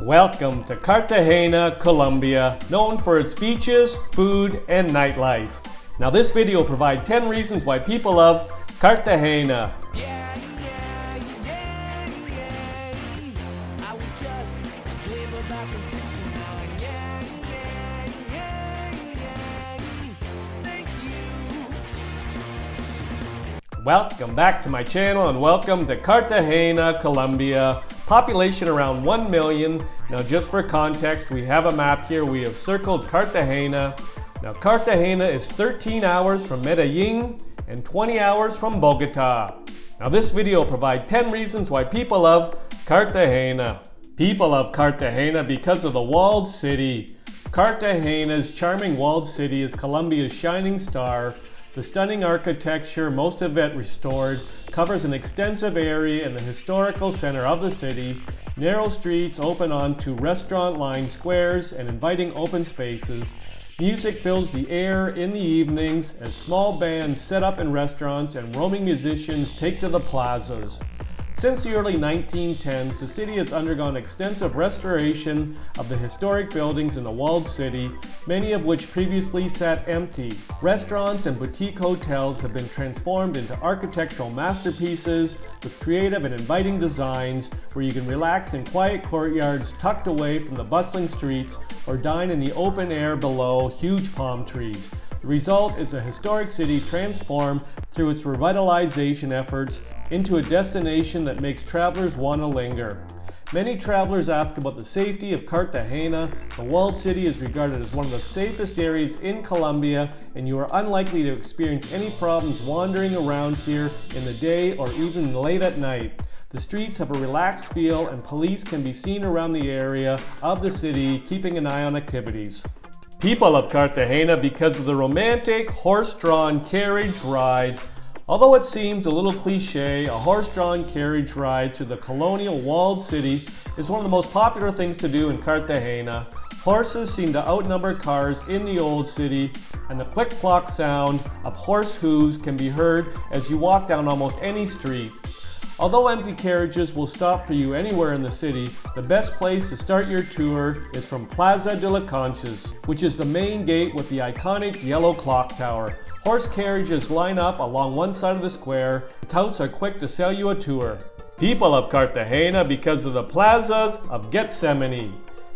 Welcome to Cartagena, Colombia, known for its beaches, food, and nightlife. Now this video will provide 10 reasons why people love Cartagena. Welcome back to my channel and welcome to Cartagena, Colombia. Population around 1 million. Now just for context, we have a map here. We have circled Cartagena. Now Cartagena is 13 hours from Medellin and 20 hours from Bogota. Now this video will provide 10 reasons why people love Cartagena. People love Cartagena because of the walled city. Cartagena's charming walled city is Colombia's shining star. The stunning architecture, most of it restored, covers an extensive area in the historical center of the city. Narrow streets open onto restaurant-lined squares and inviting open spaces. Music fills the air in the evenings as small bands set up in restaurants and roaming musicians take to the plazas. Since the early 1910s, the city has undergone extensive restoration of the historic buildings in the walled city, many of which previously sat empty. Restaurants and boutique hotels have been transformed into architectural masterpieces with creative and inviting designs where you can relax in quiet courtyards tucked away from the bustling streets or dine in the open air below huge palm trees. The result is a historic city transformed through its revitalization efforts into a destination that makes travelers want to linger. Many travelers ask about the safety of Cartagena. The walled city is regarded as one of the safest areas in Colombia, and you are unlikely to experience any problems wandering around here in the day or even late at night. The streets have a relaxed feel, and police can be seen around the area of the city keeping an eye on activities. People love Cartagena because of the romantic horse-drawn carriage ride. Although it seems a little cliche, a horse-drawn carriage ride through the colonial walled city is one of the most popular things to do in Cartagena. Horses seem to outnumber cars in the old city, and the click-clock sound of horse hooves can be heard as you walk down almost any street. Although empty carriages will stop for you anywhere in the city, the best place to start your tour is from Plaza de las Conchas, which is the main gate with the iconic yellow clock tower. Horse carriages line up along one side of the square. Touts are quick to sell you a tour. People love Cartagena because of the Plazas of Getsemani.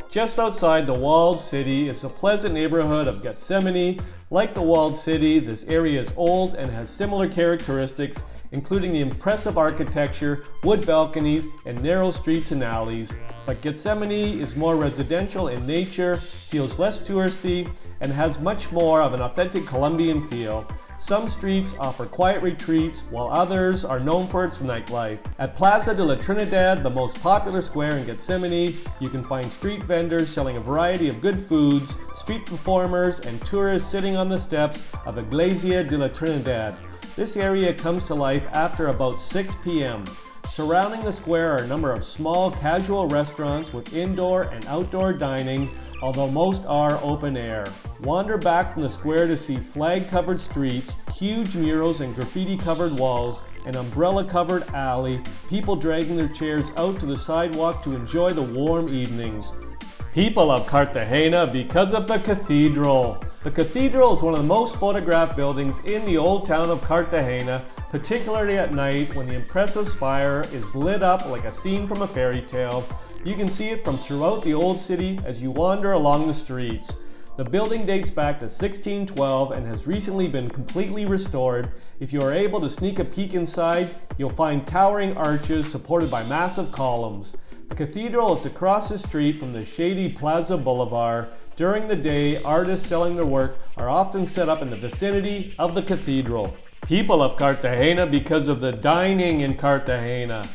Just outside the walled city is the pleasant neighborhood of Getsemani. Like the walled city, this area is old and has similar characteristics, including the impressive architecture, wood balconies, and narrow streets and alleys. But Getsemani is more residential in nature, feels less touristy, and has much more of an authentic Colombian feel. Some streets offer quiet retreats, while others are known for its nightlife. At Plaza de la Trinidad, the most popular square in Getsemani, you can find street vendors selling a variety of good foods, street performers, and tourists sitting on the steps of Iglesia de la Trinidad. This area comes to life after about 6 p.m. Surrounding the square are a number of small casual restaurants with indoor and outdoor dining, although most are open air. Wander back from the square to see flag-covered streets, huge murals and graffiti-covered walls, an umbrella-covered alley, people dragging their chairs out to the sidewalk to enjoy the warm evenings. People love Cartagena because of the Cathedral. The Cathedral is one of the most photographed buildings in the old town of Cartagena, particularly at night when the impressive spire is lit up like a scene from a fairy tale. You can see it from throughout the old city as you wander along the streets. The building dates back to 1612 and has recently been completely restored. If you are able to sneak a peek inside, you'll find towering arches supported by massive columns. The cathedral is across the street from the shady Plaza Bolivar. During the day, artists selling their work are often set up in the vicinity of the cathedral. People love Cartagena because of the dining in Cartagena.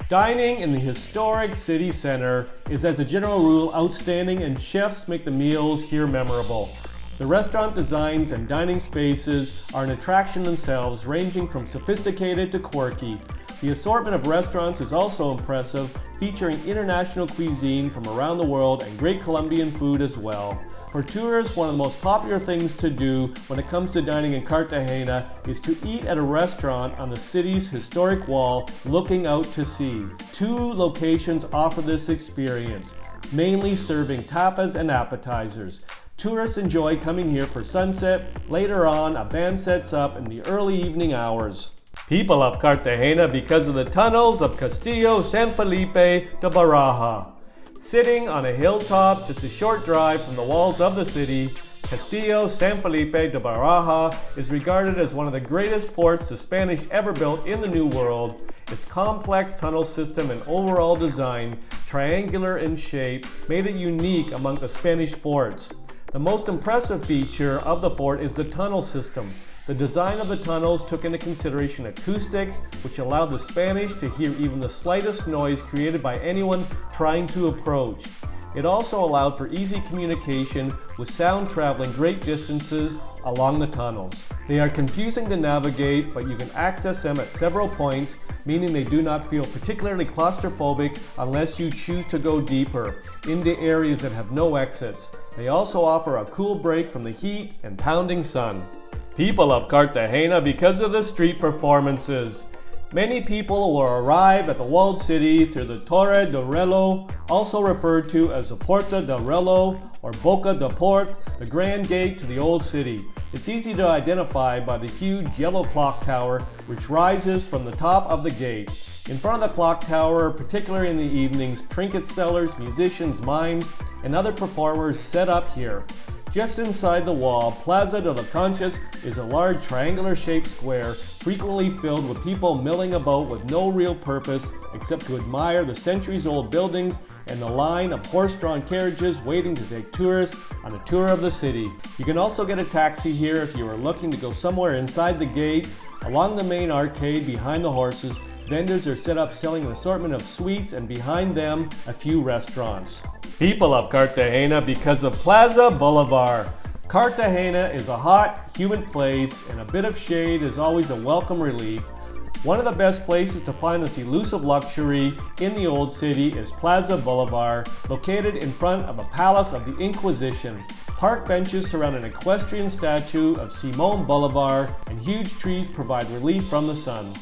Dining in the historic city center is, as a general rule, outstanding, and chefs make the meals here memorable. The restaurant designs and dining spaces are an attraction themselves, ranging from sophisticated to quirky. The assortment of restaurants is also impressive, featuring international cuisine from around the world and great Colombian food as well. For tourists, one of the most popular things to do when it comes to dining in Cartagena is to eat at a restaurant on the city's historic wall looking out to sea. Two locations offer this experience. mainly serving tapas and appetizers. Tourists enjoy coming here for sunset. Later on, a band sets up in the early evening hours. People of Cartagena because of the tunnels of Castillo, San Felipe de Barajas. Sitting on a hilltop just a short drive from the walls of the city, Castillo San Felipe de Barajas is regarded as one of the greatest forts the Spanish ever built in the New World. Its complex tunnel system and overall design, triangular in shape, made it unique among the Spanish forts. The most impressive feature of the fort is the tunnel system. The design of the tunnels took into consideration acoustics, which allowed the Spanish to hear even the slightest noise created by anyone trying to approach. It also allowed for easy communication with sound traveling great distances along the tunnels. They are confusing to navigate, but you can access them at several points, meaning they do not feel particularly claustrophobic unless you choose to go deeper into areas that have no exits. They also offer a cool break from the heat and pounding sun. People of Cartagena because of the street performances. Many people will arrive at the walled city through the Torre del Reloj, also referred to as the Puerta del Reloj or Boca del Port, the grand gate to the old city. It's easy to identify by the huge yellow clock tower which rises from the top of the gate. In front of the clock tower, particularly in the evenings, trinket sellers, musicians, mimes, and other performers set up here. Just inside the wall, Plaza de las Conchas is a large triangular-shaped square frequently filled with people milling about with no real purpose except to admire the centuries-old buildings and the line of horse-drawn carriages waiting to take tourists on a tour of the city. You can also get a taxi here if you are looking to go somewhere inside the gate. Along the main arcade behind the horses, vendors are set up selling an assortment of sweets, and behind them, a few restaurants. People of Cartagena because of Plaza Bolivar. Cartagena is a hot, humid place, and a bit of shade is always a welcome relief. One of the best places to find this elusive luxury in the old city is Plaza Bolivar, located in front of a palace of the Inquisition. Park benches surround an equestrian statue of Simón Bolivar, and huge trees provide relief from the sun.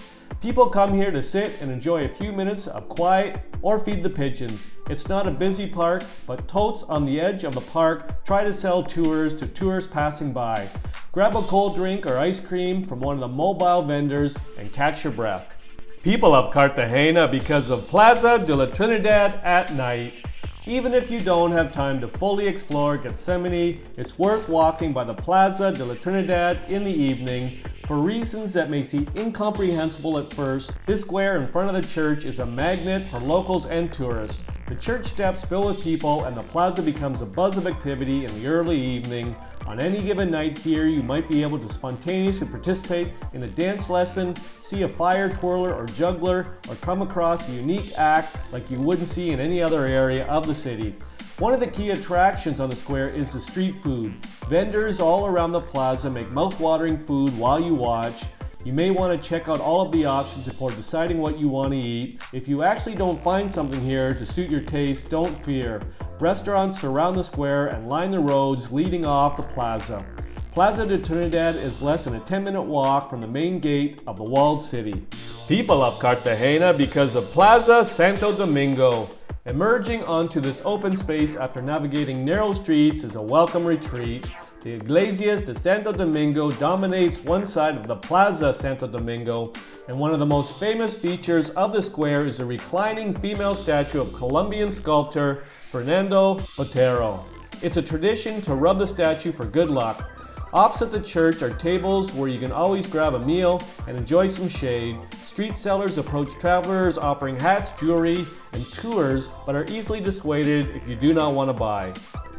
People come here to sit and enjoy a few minutes of quiet or feed the pigeons. It's not a busy park, but totes on the edge of the park try to sell tours to tourists passing by. Grab a cold drink or ice cream from one of the mobile vendors and catch your breath. People of Cartagena because of Plaza de la Trinidad at night. Even if you don't have time to fully explore Getsemani, it's worth walking by the Plaza de la Trinidad in the evening. For reasons that may seem incomprehensible at first, this square in front of the church is a magnet for locals and tourists. The church steps fill with people and the plaza becomes a buzz of activity in the early evening. On any given night here, you might be able to spontaneously participate in a dance lesson, see a fire twirler or juggler, or come across a unique act like you wouldn't see in any other area of the city. One of the key attractions on the square is the street food. Vendors all around the plaza make mouth-watering food while you watch. You may want to check out all of the options before deciding what you want to eat. If you actually don't find something here to suit your taste, don't fear. Restaurants surround the square and line the roads leading off the plaza. Plaza de Trinidad is less than a 10-minute walk from the main gate of the walled city. People of Cartagena because of Plaza Santo Domingo. Emerging onto this open space after navigating narrow streets is a welcome retreat. The Iglesias de Santo Domingo dominates one side of the Plaza Santo Domingo, and one of the most famous features of the square is a reclining female statue of Colombian sculptor Fernando Botero. It's a tradition to rub the statue for good luck. Opposite the church are tables where you can always grab a meal and enjoy some shade. Street sellers approach travelers offering hats, jewelry, and tours, but are easily dissuaded if you do not want to buy.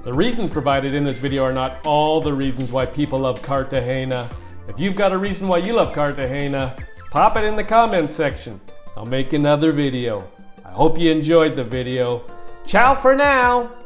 The reasons provided in this video are not all the reasons why people love Cartagena. If you've got a reason why you love Cartagena, pop it in the comments section. I'll make another video. I hope you enjoyed the video. Ciao for now!